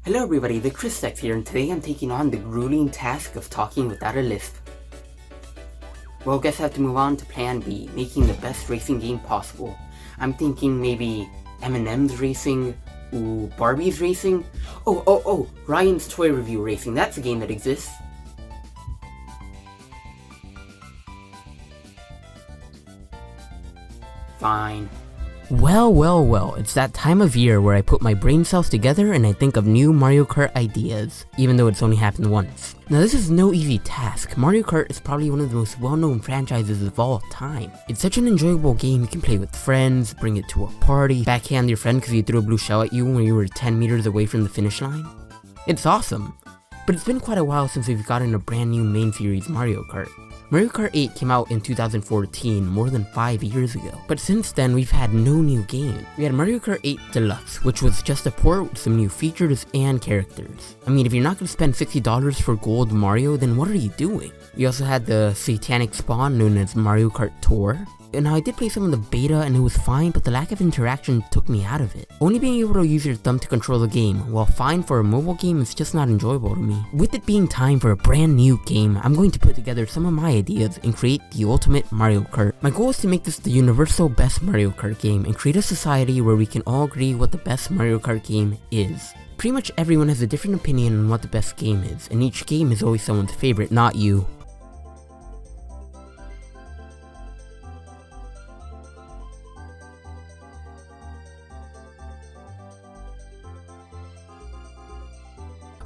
Hello everybody, TheChrisDex here, and today I'm taking on the grueling task of talking without a lisp. Well, guess I have to move on to plan B, making the best racing game possible. I'm thinking maybe M&M's Racing, ooh, Barbie's Racing? Oh, Ryan's Toy Review Racing, that's a game that exists. Fine. Well, it's that time of year where I put my brain cells together and I think of new Mario Kart ideas, even though it's only happened once. Now this is no easy task. Mario Kart is probably one of the most well-known franchises of all time. It's such an enjoyable game. You can play with friends, bring it to a party, backhand your friend because he threw a blue shell at you when you were 10 meters away from the finish line. It's awesome. But it's been quite a while since we've gotten a brand new main series Mario Kart. Mario Kart 8 came out in 2014, more than 5 years ago. But since then, we've had no new game. We had Mario Kart 8 Deluxe, which was just a port with some new features and characters. I mean, if you're not going to spend $60 for Gold Mario, then what are you doing? We also had the satanic spawn known as Mario Kart Tour. And now I did play some of the beta and it was fine, but the lack of interaction took me out of it. Only being able to use your thumb to control the game, while fine for a mobile game, is just not enjoyable to me. With it being time for a brand new game, I'm going to put together some of my ideas and create the ultimate Mario Kart. My goal is to make this the universal best Mario Kart game and create a society where we can all agree what the best Mario Kart game is. Pretty much everyone has a different opinion on what the best game is, and each game is always someone's favorite, not you.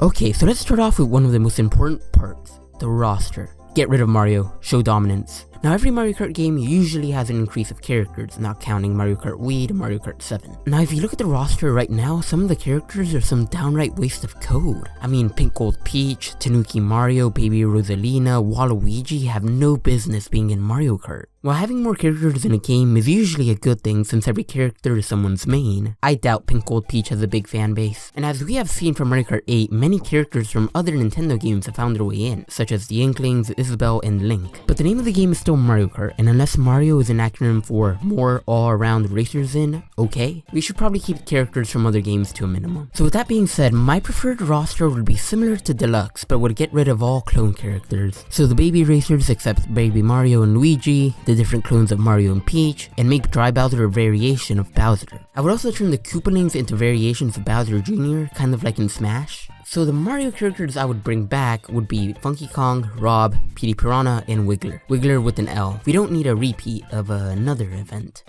Okay, so let's start off with one of the most important parts, the roster. Get rid of Mario, show dominance. Now every Mario Kart game usually has an increase of characters, not counting Mario Kart Wii to Mario Kart 7. Now if you look at the roster right now, some of the characters are some downright waste of code. I mean, Pink Gold Peach, Tanuki Mario, Baby Rosalina, Waluigi have no business being in Mario Kart. While having more characters in a game is usually a good thing since every character is someone's main, I doubt Pink Gold Peach has a big fan base. And as we have seen from Mario Kart 8, many characters from other Nintendo games have found their way in, such as the Inklings, Isabelle, and Link. But the name of the game is still Mario Kart, and unless Mario is an acronym for more all-around racers in, okay, we should probably keep characters from other games to a minimum. So with that being said, my preferred roster would be similar to Deluxe, but would get rid of all clone characters. So the baby racers except Baby Mario and Luigi, the different clones of Mario and Peach, and make Dry Bowser a variation of Bowser. I would also turn the Koopalings into variations of Bowser Jr., kind of like in Smash. So the Mario characters I would bring back would be Funky Kong, Rob, Petey Piranha, and Wiggler. Wiggler with an L. We don't need a repeat of another event.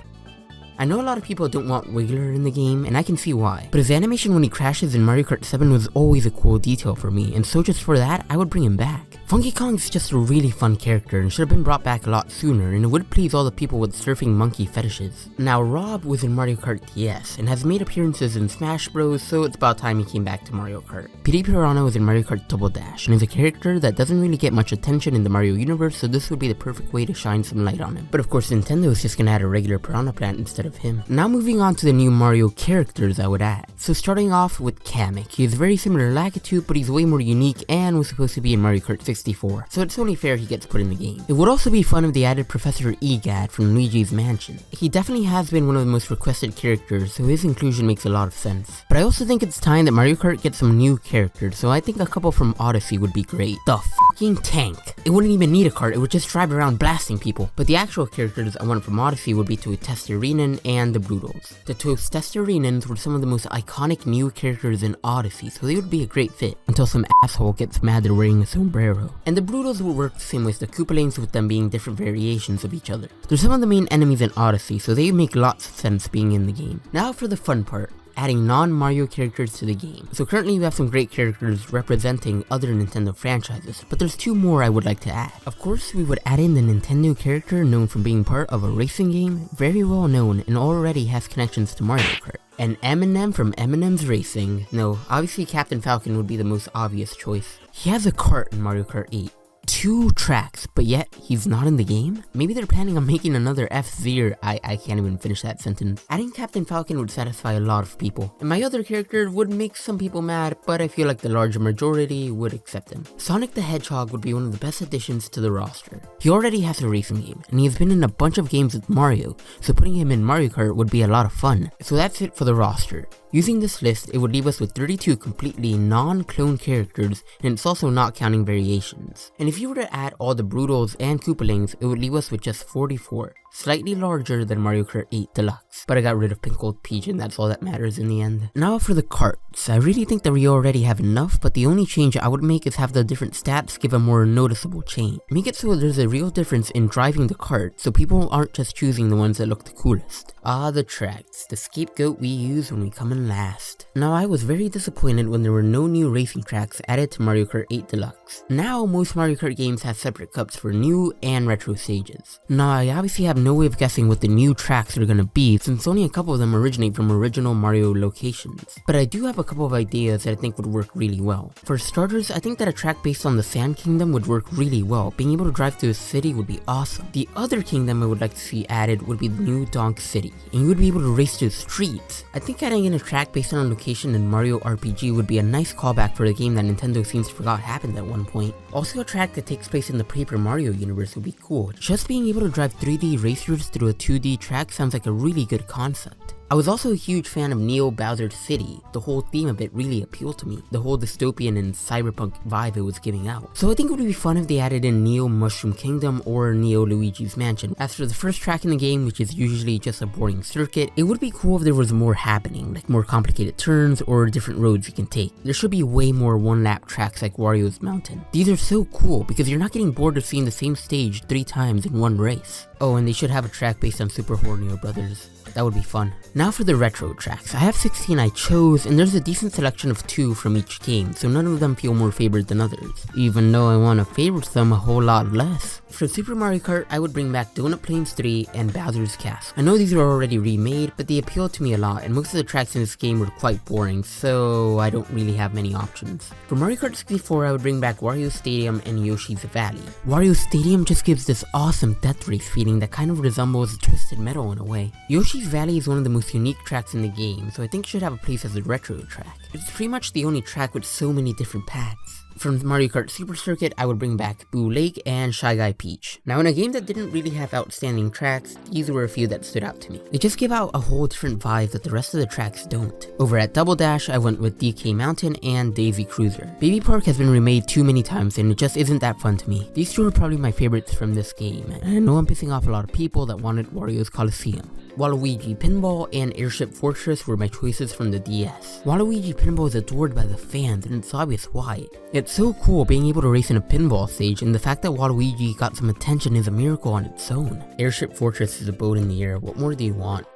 I know a lot of people don't want Wiggler in the game, and I can see why, but his animation when he crashes in Mario Kart 7 was always a cool detail for me, and so just for that, I would bring him back. Funky Kong is just a really fun character and should have been brought back a lot sooner, and it would please all the people with surfing monkey fetishes. Now Rob was in Mario Kart DS, and has made appearances in Smash Bros, so it's about time he came back to Mario Kart. Petey Piranha was in Mario Kart Double Dash, and is a character that doesn't really get much attention in the Mario universe, so this would be the perfect way to shine some light on him. But of course Nintendo is just gonna add a regular Piranha Plant instead of him. Now moving on to the new Mario characters I would add. So starting off with Kamek. He is very similar to Lakitu, but he's way more unique and was supposed to be in Mario Kart 64, so it's only fair he gets put in the game. It would also be fun if they added Professor Egad from Luigi's Mansion. He definitely has been one of the most requested characters, so his inclusion makes a lot of sense. But I also think it's time that Mario Kart gets some new characters, so I think a couple from Odyssey would be great. The fucking tank. It wouldn't even need a cart, it would just drive around blasting people. But the actual characters I want from Odyssey would be Toadstourinen and the Broodals. The Toadstourinens were some of the most iconic new characters in Odyssey, so they would be a great fit, until some asshole gets mad they're wearing a sombrero. And the Broodals would work the same way as the Koopalings, with them being different variations of each other. They're some of the main enemies in Odyssey, so they make lots of sense being in the game. Now for the fun part, adding non-Mario characters to the game. So currently we have some great characters representing other Nintendo franchises, but there's two more I would like to add. Of course, we would add in the Nintendo character known for being part of a racing game, very well known and already has connections to Mario Kart. And M&M from M&M's Racing. No, obviously Captain Falcon would be the most obvious choice. He has a kart in Mario Kart 8. 2 tracks, but yet he's not in the game? Maybe they're planning on making another F-Zero. I can't even finish that sentence. Adding Captain Falcon would satisfy a lot of people, and my other character would make some people mad, but I feel like the larger majority would accept him. Sonic the Hedgehog would be one of the best additions to the roster. He already has a racing game, and he has been in a bunch of games with Mario, so putting him in Mario Kart would be a lot of fun. So that's it for the roster. Using this list, it would leave us with 32 completely non-clone characters, and it's also not counting variations. And if you were to add all the Broodals and Koopalings, it would leave us with just 44. Slightly larger than Mario Kart 8 Deluxe, but I got rid of Pink Gold Peach and that's all that matters in the end. Now for the carts, I really think that we already have enough, but the only change I would make is have the different stats give a more noticeable change. Make it so there's a real difference in driving the cart, so people aren't just choosing the ones that look the coolest. Ah, the tracks, the scapegoat we use when we come in last. Now I was very disappointed when there were no new racing tracks added to Mario Kart 8 Deluxe. Now most Mario Kart games have separate cups for new and retro stages. Now I obviously have no way of guessing what the new tracks are gonna be, since only a couple of them originate from original Mario locations. But I do have a couple of ideas that I think would work really well. For starters, I think that a track based on the Sand Kingdom would work really well. Being able to drive through a city would be awesome. The other kingdom I would like to see added would be the new Donk City, and you would be able to race through the streets. I think adding in a track based on a location in Mario RPG would be a nice callback for a game that Nintendo seems to forgot happened at one point. Also a track that takes place in the Paper Mario universe would be cool. Just being able to drive 3D racers through a 2D track sounds like a really good concept. I was also a huge fan of Neo Bowser's City. The whole theme of it really appealed to me, the whole dystopian and cyberpunk vibe it was giving out. So I think it would be fun if they added in Neo Mushroom Kingdom or Neo Luigi's Mansion. As for the first track in the game, which is usually just a boring circuit, it would be cool if there was more happening, like more complicated turns or different roads you can take. There should be way more one-lap tracks like Wario's Mountain. These are so cool because you're not getting bored of seeing the same stage 3 times in one race. Oh, and they should have a track based on Super Horneo Brothers. That would be fun. Now for the retro tracks. I have 16 I chose, and there's a decent selection of 2 from each game, so none of them feel more favored than others, even though I want to favorite them a whole lot less. For Super Mario Kart, I would bring back Donut Plains 3 and Bowser's Castle. I know these are already remade, but they appeal to me a lot, and most of the tracks in this game were quite boring, so I don't really have many options. For Mario Kart 64, I would bring back Wario Stadium and Yoshi's Valley. Wario Stadium just gives this awesome death race feeling that kind of resembles Twisted Metal in a way. Yoshi's Valley is one of the most unique tracks in the game, so I think it should have a place as a retro track. It's pretty much the only track with so many different paths. From Mario Kart Super Circuit, I would bring back Boo Lake and Shy Guy Peach. Now in a game that didn't really have outstanding tracks, these were a few that stood out to me. They just give out a whole different vibe that the rest of the tracks don't. Over at Double Dash, I went with DK Mountain and Daisy Cruiser. Baby Park has been remade too many times and it just isn't that fun to me. These 2 are probably my favorites from this game, and I know I'm pissing off a lot of people that wanted Wario's Coliseum. Waluigi Pinball and Airship Fortress were my choices from the DS. Waluigi Pinball is adored by the fans, and it's obvious why. It's so cool being able to race in a pinball stage, and the fact that Waluigi got some attention is a miracle on its own. Airship Fortress is a boat in the air. What more do you want?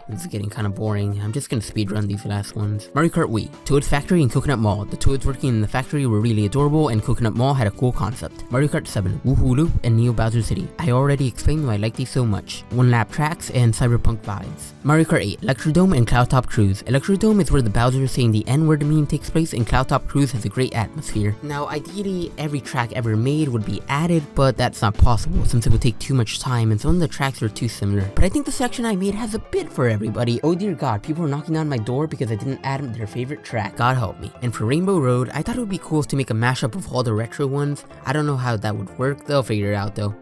This is getting kind of boring. I'm just gonna speedrun these last ones. Mario Kart Wii, Toad's Factory and Coconut Mall. The Toads working in the factory were really adorable, and Coconut Mall had a cool concept. Mario Kart 7, Woohoo Loop, and Neo Bowser City. I already explained why I like these so much. One-lap tracks and cyberpunk vibes. Mario Kart 8, Electrodome and Cloud Top Cruise. Electrodome is where the Bowser saying the N-word meme takes place, and Cloud Top Cruise has a great atmosphere. Now, ideally, every track ever made would be added, but that's not possible since it would take too much time, and some of the tracks are too similar. But I think the selection I made has a bit for everybody. Oh dear god, people are knocking on my door because I didn't add their favorite track. God help me. And for Rainbow Road, I thought it would be cool to make a mashup of all the retro ones. I don't know how that would work, they'll figure it out though.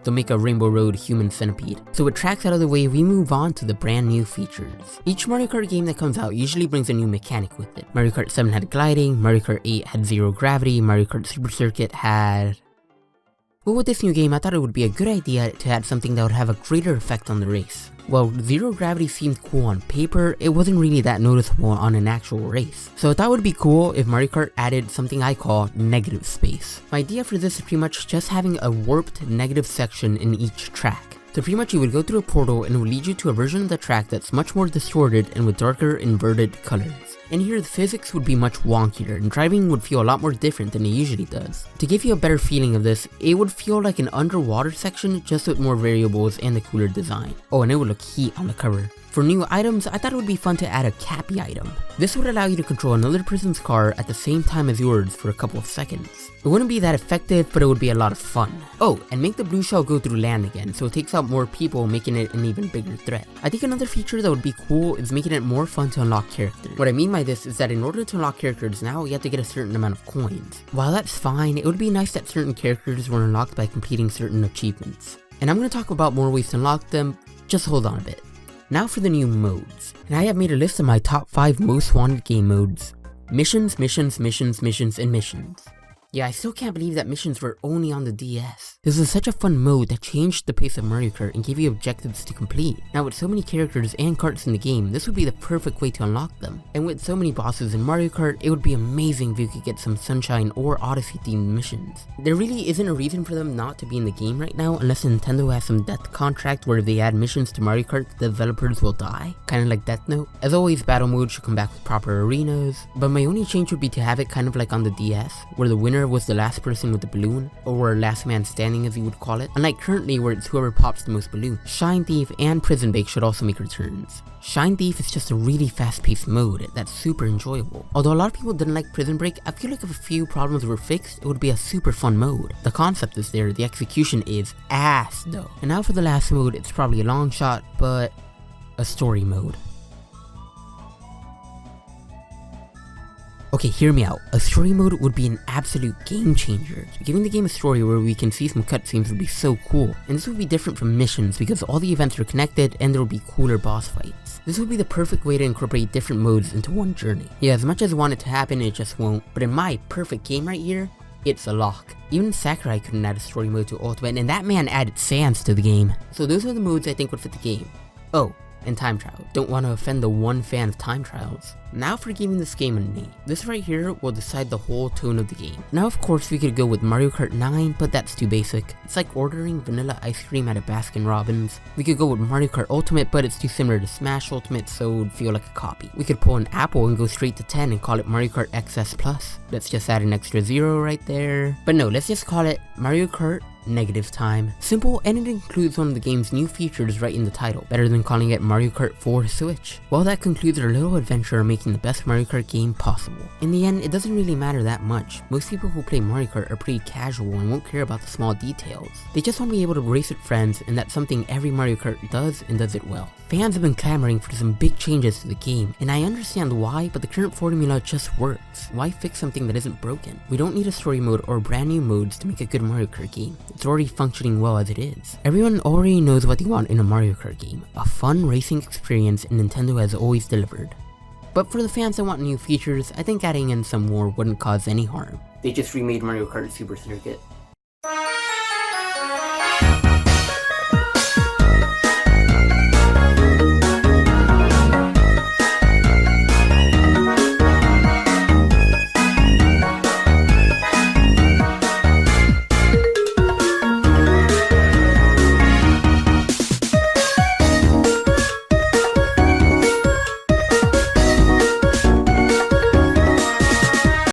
They'll make a Rainbow Road Human Centipede. So with tracks out of the way, we move on to the brand new features. Each Mario Kart game that comes out usually brings a new mechanic with it. Mario Kart 7 had gliding, Mario Kart 8 had zero gravity, Mario Kart Super Circuit had... Well, with this new game, I thought it would be a good idea to add something that would have a greater effect on the race. While zero gravity seemed cool on paper, it wasn't really that noticeable on an actual race. So I thought it would be cool if Mario Kart added something I call negative space. My idea for this is pretty much just having a warped negative section in each track. So pretty much you would go through a portal and it would lead you to a version of the track that's much more distorted and with darker inverted colors. And here the physics would be much wonkier and driving would feel a lot more different than it usually does. To give you a better feeling of this, it would feel like an underwater section just with more variables and a cooler design. Oh, and it would look heat on the cover. For new items, I thought it would be fun to add a Cappy item. This would allow you to control another person's car at the same time as yours for a couple of seconds. It wouldn't be that effective, but it would be a lot of fun. Oh, and make the blue shell go through land again, so it takes out more people, making it an even bigger threat. I think another feature that would be cool is making it more fun to unlock characters. What I mean by this is that in order to unlock characters now, you have to get a certain amount of coins. While that's fine, it would be nice that certain characters were unlocked by completing certain achievements. And I'm going to talk about more ways to unlock them, just hold on a bit. Now for the new modes, and I have made a list of my top 5 most wanted game modes. Missions, missions, missions, missions, and missions. Yeah, I still can't believe that missions were only on the DS. This was such a fun mode that changed the pace of Mario Kart and gave you objectives to complete. Now with so many characters and karts in the game, this would be the perfect way to unlock them. And with so many bosses in Mario Kart, it would be amazing if you could get some Sunshine or Odyssey themed missions. There really isn't a reason for them not to be in the game right now unless Nintendo has some death contract where if they add missions to Mario Kart, the developers will die. Kinda like Death Note. As always, battle mode should come back with proper arenas, but my only change would be to have it kind of like on the DS, where the winner was the last person with the balloon, or last man standing as you would call it, unlike currently where it's whoever pops the most balloons. Shine Thief and Prison Break should also make returns. Shine Thief is just a really fast-paced mode that's super enjoyable. Although a lot of people didn't like Prison Break, I feel like if a few problems were fixed, it would be a super fun mode. The concept is there, the execution is ass though. And now for the last mode, it's probably a long shot, but a story mode. Okay, hear me out. A story mode would be an absolute game changer. Giving the game a story where we can see some cutscenes would be so cool. And this would be different from missions because all the events are connected and there will be cooler boss fights. This would be the perfect way to incorporate different modes into one journey. Yeah, as much as I want it to happen, it just won't. But in my perfect game right here, it's a lock. Even Sakurai couldn't add a story mode to Ultimate, and that man added Sans to the game. So those are the modes I think would fit the game. Oh, and time trial. Don't want to offend the one fan of time trials. Now for giving this game a name. This right here will decide the whole tone of the game. Now of course we could go with Mario Kart 9, but that's too basic. It's like ordering vanilla ice cream at a Baskin Robbins. We could go with Mario Kart Ultimate, but it's too similar to Smash Ultimate, so it would feel like a copy. We could pull an Apple and go straight to 10 and call it Mario Kart XS Plus. Let's just add an extra 0 right there. But no, let's just call it Mario Kart Negative Time. Simple, and it includes one of the game's new features right in the title, better than calling it Mario Kart 4 Switch. Well, that concludes our little adventure of making the best Mario Kart game possible. In the end, it doesn't really matter that much. Most people who play Mario Kart are pretty casual and won't care about the small details. They just want to be able to race with friends, and that's something every Mario Kart does and does it well. Fans have been clamoring for some big changes to the game, and I understand why, but the current formula just works. Why fix something that isn't broken? We don't need a story mode or brand new modes to make a good Mario Kart game. It's already functioning well as it is. Everyone already knows what they want in a Mario Kart game, a fun racing experience, and Nintendo has always delivered. But for the fans that want new features, I think adding in some more wouldn't cause any harm. They just remade Mario Kart Super Circuit.